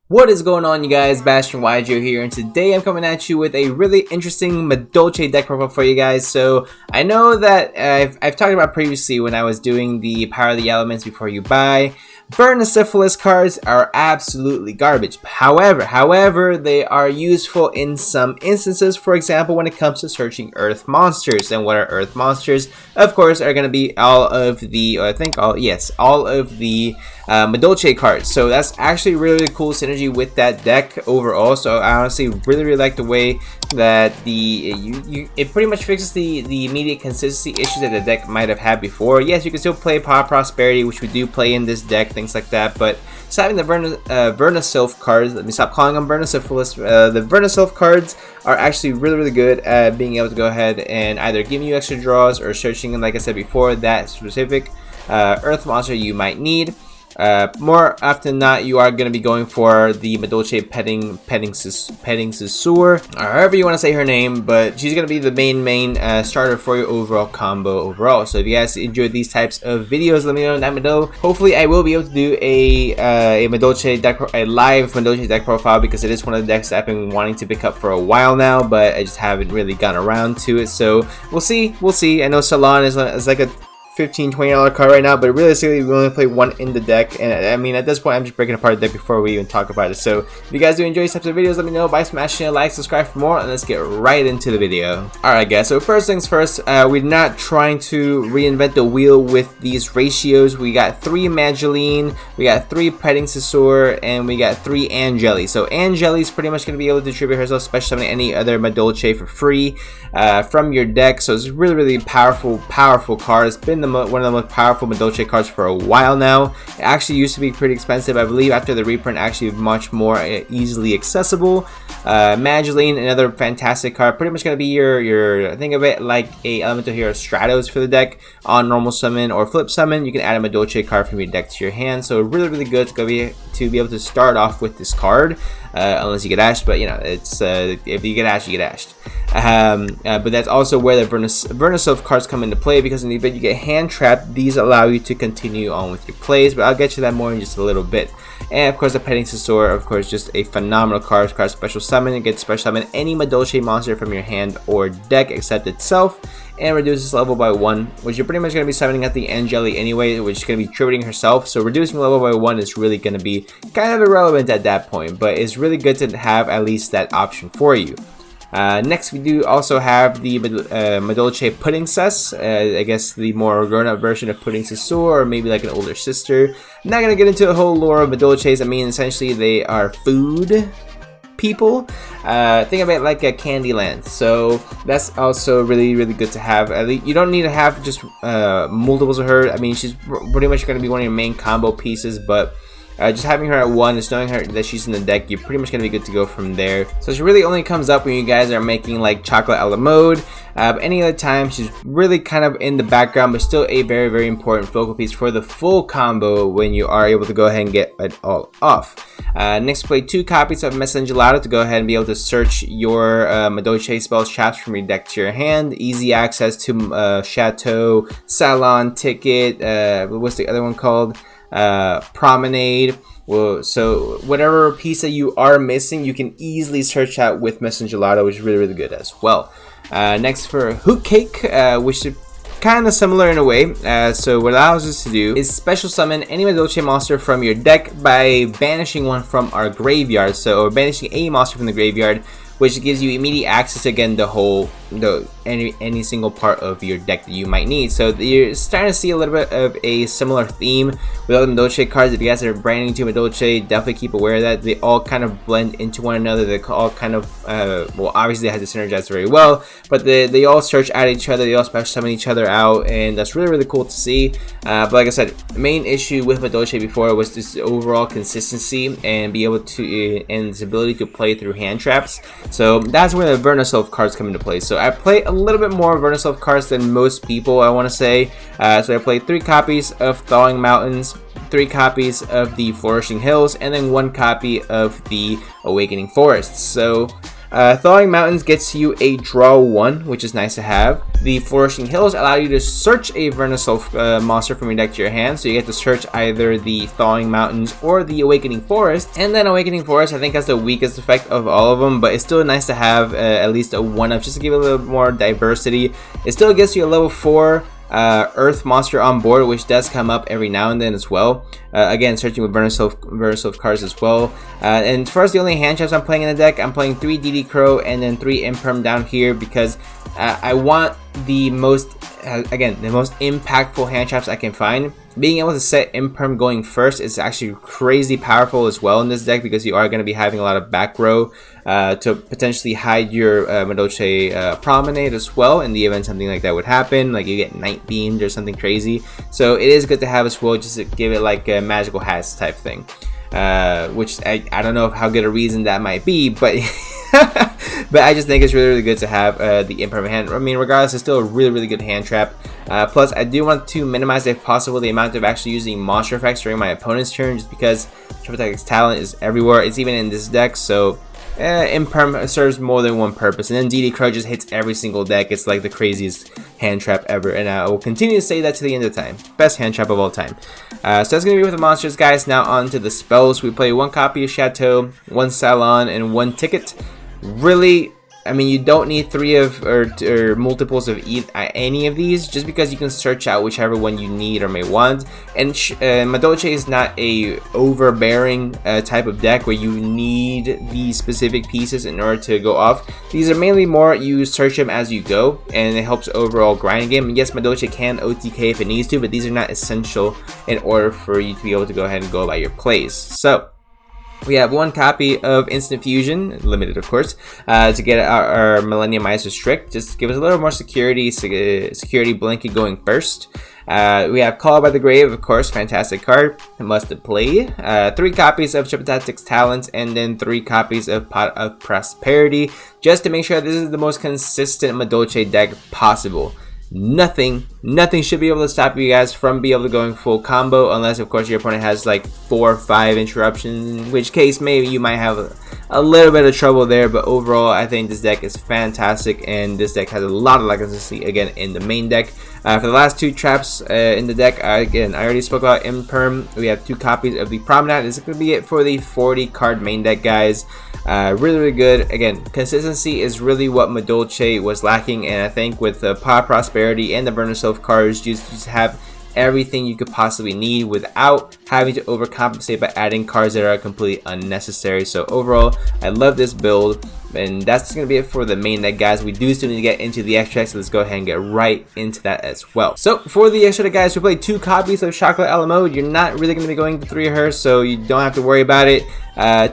What is going on, you guys? Bastion YGO here, and today I'm coming at you with a really interesting Madolche deck profile for you guys. So I know that I've talked about previously when I was doing the Power of the Elements before you buy. Vernosyphilis cards are absolutely garbage. However, they are useful in some instances. For example, when it comes to searching Earth monsters. And what are Earth monsters? Of course, are going to be all of the, all of the Madolche cards. So that's actually really cool synergy with that deck overall. So I honestly really like the way that it pretty much fixes the immediate consistency issues that the deck might have had before. Yes, you can still play Power Prosperity, which we do play in this deck, things like that, but just having the Vernosylph cards, let me stop calling them Vernosyphilis, the Vernosylph cards are actually really good at being able to go ahead and either giving you extra draws or searching, and like I said before, that specific Earth monster you might need. More often than not, you are going to be going for the Madolche Petting Susur, or however you want to say her name, but she's going to be the main starter for your overall combo overall. So if you guys enjoy these types of videos, let me know down below. Hopefully I will be able to do a Madolche deck, a live Madolche deck profile, because it is one of the decks that I've been wanting to pick up for a while now, but I just haven't really gotten around to it. So we'll see. I know Salon is like a $15-$20 card right now, but realistically we only play one in the deck, and I mean, at this point I'm just breaking apart the deck before we even talk about it. So if you guys do enjoy these types of videos, let me know by smashing a like, subscribe for more, and let's get right into the video. Alright guys, so first things first, we're not trying to reinvent the wheel with these ratios. We got 3 Manjulene, we got 3 Petting Susur, and we got 3 Angeli. So Angeli is pretty much going to be able to distribute herself, especially on any other Madolche, for free from your deck. So it's really powerful card. It's been one of the most powerful Madolche cards for a while now. It actually used to be pretty expensive. I believe after the reprint, actually much more easily accessible. Madolche, another fantastic card. Pretty much going to be your think of it like a Elemental Hero Stratos for the deck. On normal summon or flip summon, you can add a Madolche card from your deck to your hand. So really good to be able to start off with this card. Unless you get ashed, but you know, it's if you get ashed, you get ashed. But that's also where the Vernosylph cards come into play, because in the event you get hand trapped, these allow you to continue on with your plays, but I'll get to that more in just a little bit. And of course the Petting Susur, of course, just a phenomenal card. Special summon, and get special summon any Madolche monster from your hand or deck except itself, and reduces level by 1, which you're pretty much going to be summoning at the Angeli anyway, which is going to be tributing herself. So reducing level by 1 is really going to be kind of irrelevant at that point, but it's really good to have at least that option for you. Next, we do also have the Madolche Pudding Sus, I guess the more grown-up version of Pudding Susur, or maybe like an older sister. I'm not going to get into a whole lore of Madolches. I mean, essentially they are food people. Think of it like a Candyland, so that's also really good to have. At least you don't need to have just multiples of her. I mean, she's pretty much going to be one of your main combo pieces, but just having her at 1, just knowing her that she's in the deck, you're pretty much going to be good to go from there. So she really only comes up when you guys are making like Chocolate a la mode. Any other time, she's really kind of in the background, but still a very important focal piece for the full combo when you are able to go ahead and get it all off. Next, play 2 copies of Manjulene to go ahead and be able to search your Madolche spells traps from your deck to your hand. Easy access to Chateau, Salon, Ticket, what's the other one called? Promenade. Well, so whatever piece that you are missing, you can easily search out with Manjulene, which is really good as well. Next, for Hoot Cake, which is kind of similar in a way. So what it allows us to do is special summon any Madolche monster from your deck by banishing one from our graveyard. So, or banishing a monster from the graveyard, which gives you immediate access to, again, any single part of your deck that you might need. So you're starting to see a little bit of a similar theme with other Madolche cards. If you guys are brand new to Madolche, definitely keep aware of that. They all kind of blend into one another. They all kind of, well, obviously they have to synergize very well, but they all search at each other. They all special summon each other out, and that's really cool to see. But like I said, the main issue with Madolche before was this overall consistency and be able to, and its ability to play through hand traps. So that's where the Vernosylph cards come into play. So I play a little bit more Vernosylph cards than most people, I want to say. So I played 3 copies of Thawing Mountains, 3 copies of the Flourishing Hills, and then 1 copy of the Awakening Forests. So Thawing Mountains gets you a draw 1, which is nice to have. The Flourishing Hills allow you to search a Vernasolf monster from your deck to your hand, so you get to search either the Thawing Mountains or the Awakening Forest. And then Awakening Forest, I think, has the weakest effect of all of them, but it's still nice to have at least a 1-up just to give it a little more diversity. It still gets you a level 4 Earth monster on board, which does come up every now and then as well. Again, searching with Vernasolf cards as well. And as far as the only hand traps I'm playing in the deck, I'm playing 3 DD Crow and then 3 Imperm down here because I want the most, again, the most impactful hand traps I can find. Being able to set Imperm going first is actually crazy powerful as well in this deck because you are going to be having a lot of back row to potentially hide your Madolche Promenade as well in the event something like that would happen, like you get Night Beamed or something crazy. So it is good to have as well, just to give it like a magical hats type thing, which I don't know how good a reason that might be, but but I just think it's really good to have the Imperm hand. I mean, regardless, it's still a really good hand trap. Plus, I do want to minimize, if possible, the amount of actually using monster effects during my opponent's turn, just because Triple Attack's talent is everywhere. It's even in this deck, so Imperm serves more than one purpose. And then DD Crow just hits every single deck. It's like the craziest hand trap ever, and I will continue to say that to the end of time. Best hand trap of all time. So that's going to be with the monsters, guys. Now on to the spells. We play 1 copy of Chateau, 1 Salon, and 1 Ticket. Really, I mean, you don't need 3 of or multiples of any of these, just because you can search out whichever one you need or may want. And Madolche is not a overbearing type of deck where you need these specific pieces in order to go off. These are mainly more you search them as you go, and it helps overall grinding game. And yes, Madolche can OTK if it needs to, but these are not essential in order for you to be able to go ahead and go about your plays. So we have 1 copy of Instant Fusion, limited of course, to get our Millenniumizer Strict, just to give us a little more security blanket going first. We have Call by the Grave, of course, fantastic card, must play. 3 copies of Triple Tactics Talents, and then 3 copies of Pot of Prosperity, just to make sure this is the most consistent Madolche deck possible. Nothing should be able to stop you guys from being able to going full combo, unless of course your opponent has like 4 or 5 interruptions, in which case maybe you might have a little bit of trouble there. But overall, I think this deck is fantastic, and this deck has a lot of consistency again in the main deck. For the last 2 traps in the deck, again, I already spoke about Imperm. We have 2 copies of the Promenade. This is going to be it for the 40 card main deck, guys. Really good. Again, consistency is really what Madolche was lacking, and I think with the Pot Prosperity and the Vernasolf cards, you just have everything you could possibly need without having to overcompensate by adding cards that are completely unnecessary. So overall, I love this build, and that's going to be it for the main deck, guys. We do still need to get into the extracts, so let's go ahead and get right into that as well. So for the extra deck, guys, we played 2 copies of Chocolate Alamo. You're not really going to be going to 3 of her, so you don't have to worry about it. 3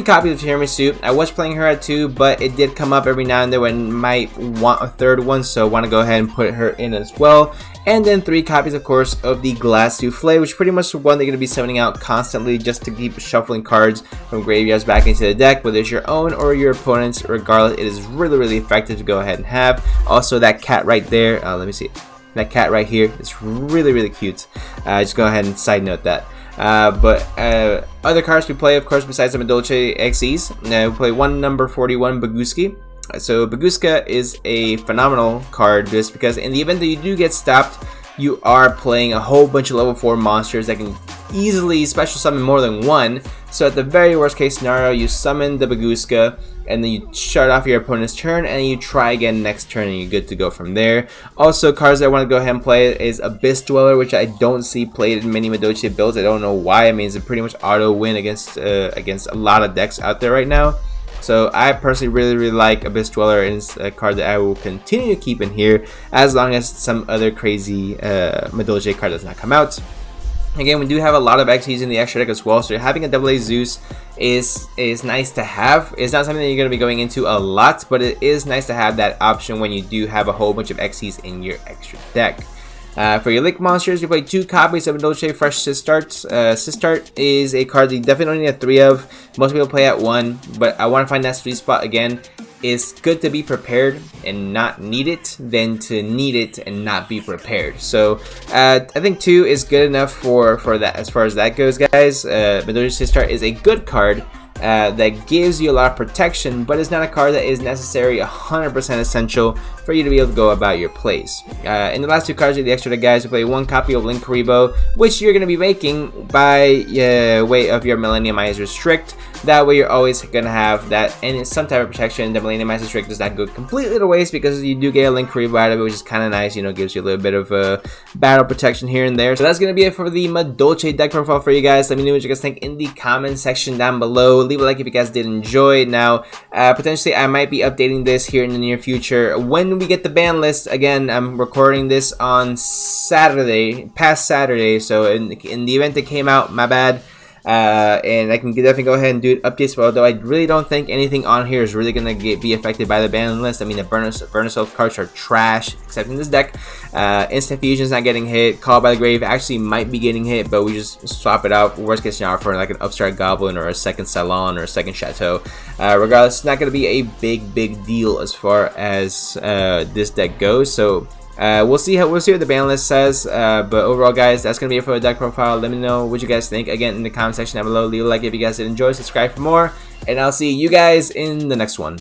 copies of Tiramisu. I was playing her at 2, but it did come up every now and then when I might want a 3rd one, so I want to go ahead and put her in as well. And then 3 copies, of course, of the Glass Souffle, which pretty much the one they're going to be summoning out constantly just to keep shuffling cards from graveyards back into the deck, whether it's your own or your opponent's. Regardless, it is really effective to go ahead and have. Also, that cat right there, let me see, that cat right here is really cute. Just go ahead and side note that. Other cards we play, of course, besides the Madolche XEs, we play 1 number 41 Baguski. So Baguska is a phenomenal card just because in the event that you do get stopped, you are playing a whole bunch of level 4 monsters that can easily special summon more than 1. So at the very worst case scenario, you summon the Baguska, and then you shut off your opponent's turn, and you try again next turn, and you're good to go from there. Also, cards that I want to go ahead and play is Abyss Dweller, which I don't see played in many Madolche builds. I don't know why. I mean, it's a pretty much auto win against a lot of decks out there right now. So I personally really like Abyss Dweller, and it's a card that I will continue to keep in here as long as some other crazy Madolche card does not come out. Again, we do have a lot of XYs in the extra deck as well, so having a AA Zeus is nice to have. It's not something that you're going to be going into a lot, but it is nice to have that option when you do have a whole bunch of XYs in your extra deck. For your Link monsters, you play 2 copies of Madolche Fresh Sistart. Sistart is a card that you definitely need 3 of. Most people play at 1, but I want to find that sweet spot again. It's good to be prepared and not need it than to need it and not be prepared. So I think 2 is good enough for that as far as that goes, guys. Madolche Sistart is a good card. that gives you a lot of protection, but it's not a card that is necessary 100% essential for you to be able to go about your plays. In the last two cards of the extra deck, guys, we play one copy of Link Karibo, which you're going to be making by way of your Millenniumizer Strict. That way you're always going to have that, and it's some type of protection. The Millenniumizer Strict does not go completely to waste because you do get a Link Karibo out of it, which is kind of nice, you know, gives you a little bit of battle protection here and there. So that's going to be it for the Madolche deck profile for you guys. Let me know what you guys think in the comment section down below. Leave a like if you guys did enjoy. Now, potentially I might be updating this here in the near future when we get the ban list. Again, I'm recording this on past Saturday, so in the event that came out, my bad. And I can definitely go ahead and do updates, but although I really don't think anything on here is really going to be affected by the ban list. I mean, the Burn Yourself cards are trash, except in this deck. Instant Fusion's not getting hit. Call by the Grave actually might be getting hit, but we just swap it out, worst case scenario, for like an Upstart Goblin or a second Salon or a second Chateau. Regardless, it's not going to be a big deal as far as this deck goes. So we'll see what the ban list says, but overall, guys, that's gonna be it for the deck profile. Let me know what you guys think again in the comment section down below. Leave a like if you guys did enjoy, subscribe for more, and I'll see you guys in the next one.